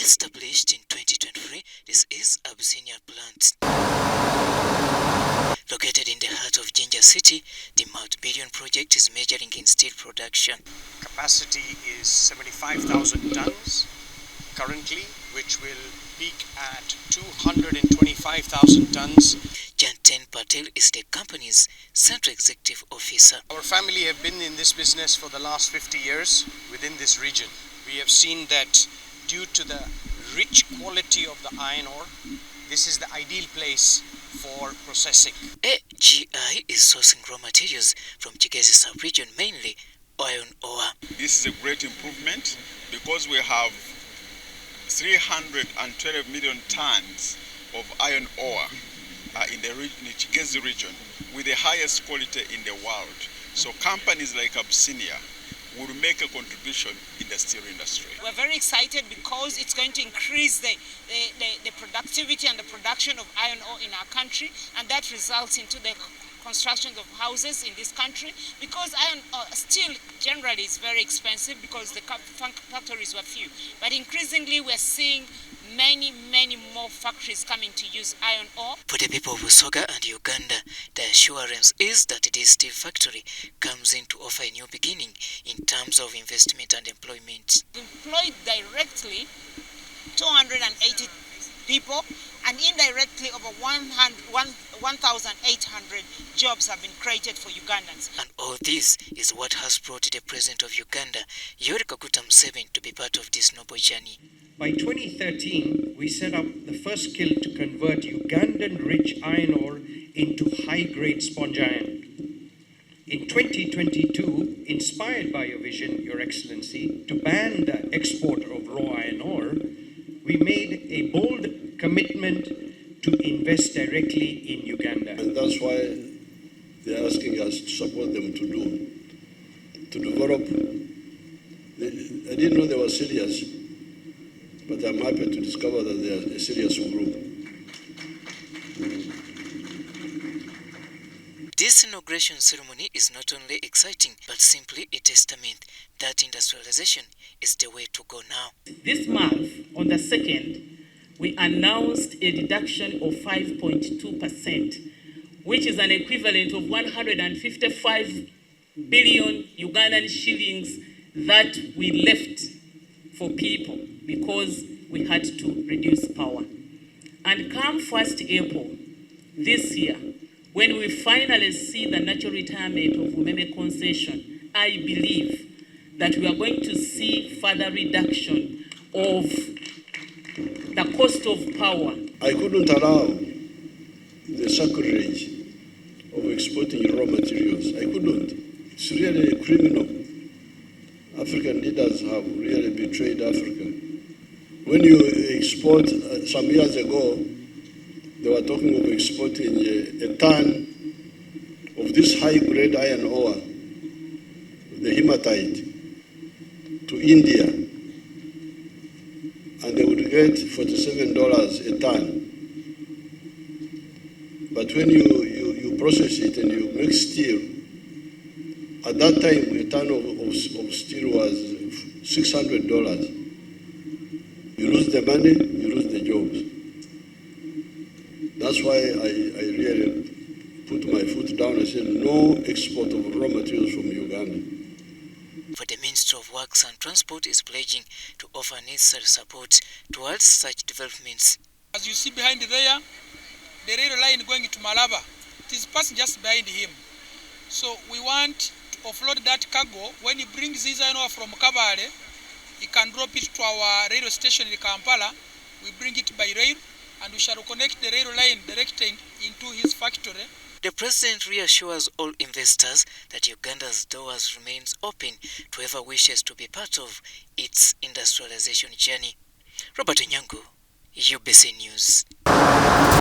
Established in 2023, this is Abyssinia plant. Located in the heart of Jinja city, the multi-billion project is majoring in steel production. Capacity is 75,000 tons currently, which will peak at 225,000 tons. Janten Patel is the company's central executive officer. Our family have been in this business for the last 50 years within this region. We have seen that due to the rich quality of the iron ore, this is the ideal place for processing. AGI is sourcing raw materials from Kigezi sub-region, mainly iron ore. This is a great improvement because we have 312 million tons of iron ore in the Kigezi region with the highest quality in the world. So companies like Abyssinia will make a contribution in the steel industry. We're very excited because it's going to increase the productivity and the production of iron ore in our country, and that results into the construction of houses in this country, because steel generally is very expensive because the factories were few. But increasingly we're seeing many more factories coming to use iron ore. For the people of Busoga and Uganda, the assurance is that this steel factory comes in to offer a new beginning in terms of investment and employment. Employed directly 280 people, and indirectly over 1,800 jobs have been created for Ugandans. And all this is what has brought the President of Uganda, Yoweri Kaguta Museveni, to be part of this noble journey. By 2013, we set up the first kiln to convert Ugandan rich iron ore into high-grade sponge iron. In 2022, inspired by your vision, Your Excellency, to ban the export of raw iron ore, we made a bold commitment to invest directly in Uganda. And that's why they're asking us to support them to develop. I didn't know they were serious, but I'm happy to discover that they are a serious group. This inauguration ceremony is not only exciting, but simply a testament that industrialization is the way to go now. This month, on the 2nd, we announced a deduction of 5.2%, which is an equivalent of 155 billion Ugandan shillings that we left for people because we had to reduce power. And come 1st April this year, when we finally see the natural retirement of Umeme concession, I believe that we are going to see further reduction of the cost of power. I couldn't allow the sacrilege of exporting raw materials. I couldn't. It's really criminal. African leaders have really betrayed Africa. When you export, some years ago, they were talking of exporting a ton of this high-grade iron ore, the hematite, to India, and they would get $47 a ton. But when you process it and you make steel, at that time a ton of steel was $600. You lose the money, you lose the jobs. That's why I really put my foot down and said no export of raw materials from Uganda. For the Ministry of Works and Transport is pledging to offer necessary support towards such developments. As you see behind there, the rail line going to Malaba, it is passing just behind him. So we want to offload that cargo. When he brings his iron ore from Kabale, he can drop it to our railway station in Kampala. We bring it by rail, and we shall connect the rail line directly into his factory. The President reassures all investors that Uganda's doors remains open to whoever wishes to be part of its industrialization journey. Robert Onyango, UBC News.